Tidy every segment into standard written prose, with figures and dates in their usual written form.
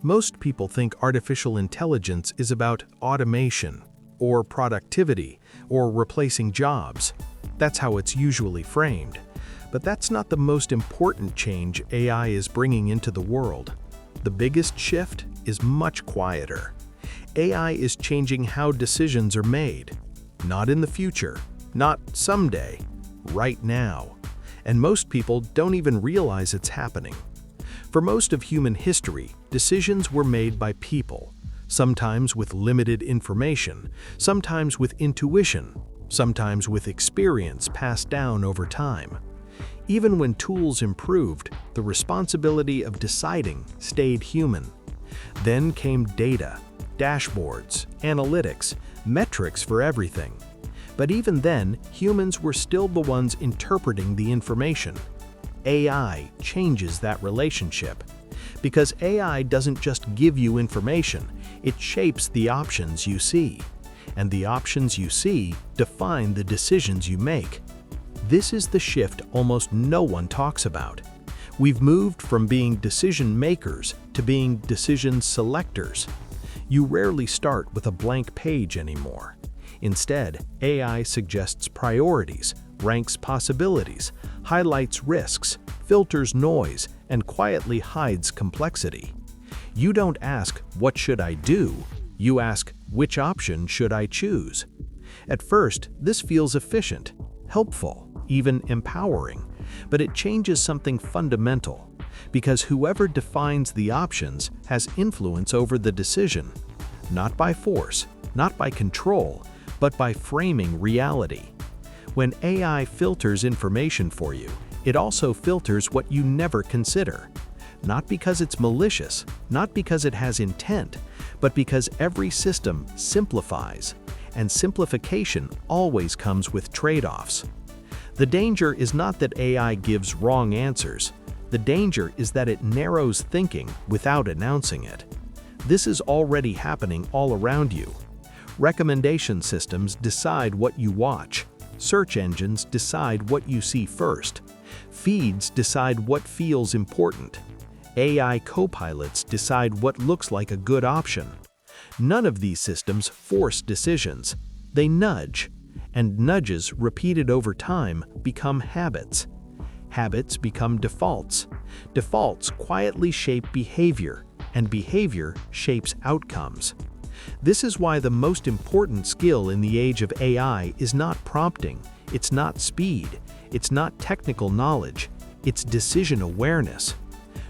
Most people think artificial intelligence is about automation, or productivity, or replacing jobs. That's how it's usually framed. But that's not the most important change AI is bringing into the world. The biggest shift is much quieter. AI is changing how decisions are made. Not in the future, not someday, right now. And most people don't even realize it's happening. For most of human history, decisions were made by people, sometimes with limited information, sometimes with intuition, sometimes with experience passed down over time. Even when tools improved, the responsibility of deciding stayed human. Then came data, dashboards, analytics, metrics for everything. But even then, humans were still the ones interpreting the information. AI changes that relationship. Because AI doesn't just give you information, it shapes the options you see. And the options you see define the decisions you make. This is the shift almost no one talks about. We've moved from being decision makers to being decision selectors. You rarely start with a blank page anymore. Instead, AI suggests priorities, ranks possibilities, highlights risks, filters noise, and quietly hides complexity. You don't ask, "What should I do?" You ask, "Which option should I choose?" At first, this feels efficient, helpful, even empowering, but it changes something fundamental, because whoever defines the options has influence over the decision, not by force, not by control, but by framing reality. When AI filters information for you, it also filters what you never consider. Not because it's malicious, not because it has intent, but because every system simplifies, and simplification always comes with trade-offs. The danger is not that AI gives wrong answers. The danger is that it narrows thinking without announcing it. This is already happening all around you. Recommendation systems decide what you watch. Search engines decide what you see first. Feeds decide what feels important. AI co-pilots decide what looks like a good option. None of these systems force decisions. They nudge. And nudges repeated over time become habits. Habits become defaults. Defaults quietly shape behavior, and behavior shapes outcomes. This is why the most important skill in the age of AI is not prompting, it's not speed, it's not technical knowledge, it's decision awareness.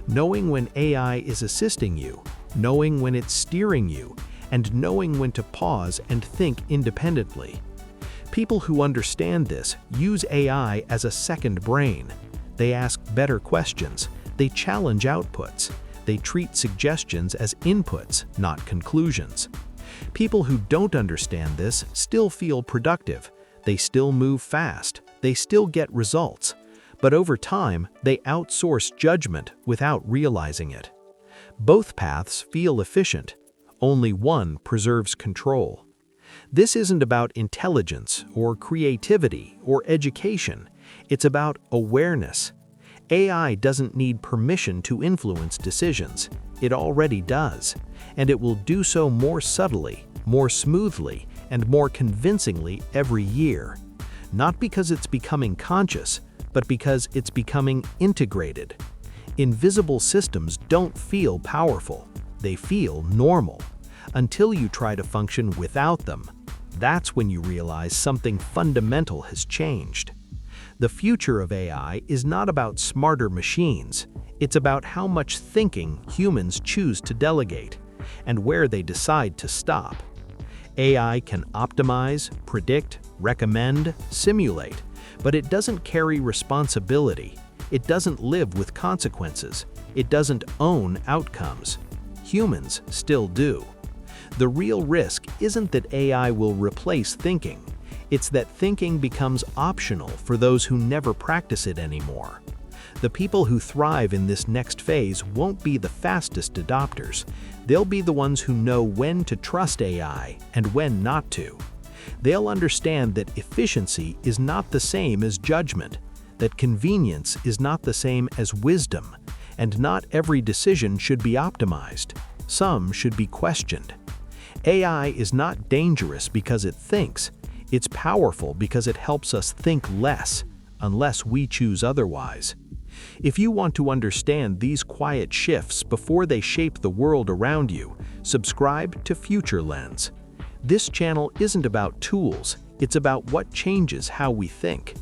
Knowing when AI is assisting you, knowing when it's steering you, and knowing when to pause and think independently. People who understand this use AI as a second brain. They ask better questions, they challenge outputs, they treat suggestions as inputs, not conclusions. People who don't understand this still feel productive, they still move fast, they still get results, but over time they outsource judgment without realizing it. Both paths feel efficient, only one preserves control. This isn't about intelligence or creativity or education, it's about awareness. AI doesn't need permission to influence decisions, it already does, and it will do so more subtly, more smoothly, and more convincingly every year. Not because it's becoming conscious, but because it's becoming integrated. Invisible systems don't feel powerful, they feel normal. Until you try to function without them, that's when you realize something fundamental has changed. The future of AI is not about smarter machines, it's about how much thinking humans choose to delegate, and where they decide to stop. AI can optimize, predict, recommend, simulate, but it doesn't carry responsibility, it doesn't live with consequences, it doesn't own outcomes. Humans still do. The real risk isn't that AI will replace thinking, it's that thinking becomes optional for those who never practice it anymore. The people who thrive in this next phase won't be the fastest adopters, they'll be the ones who know when to trust AI and when not to. They'll understand that efficiency is not the same as judgment, that convenience is not the same as wisdom, and not every decision should be optimized. Some should be questioned. AI is not dangerous because it thinks. It's powerful because it helps us think less, unless we choose otherwise. If you want to understand these quiet shifts before they shape the world around you, subscribe to Future Lens. This channel isn't about tools, it's about what changes how we think.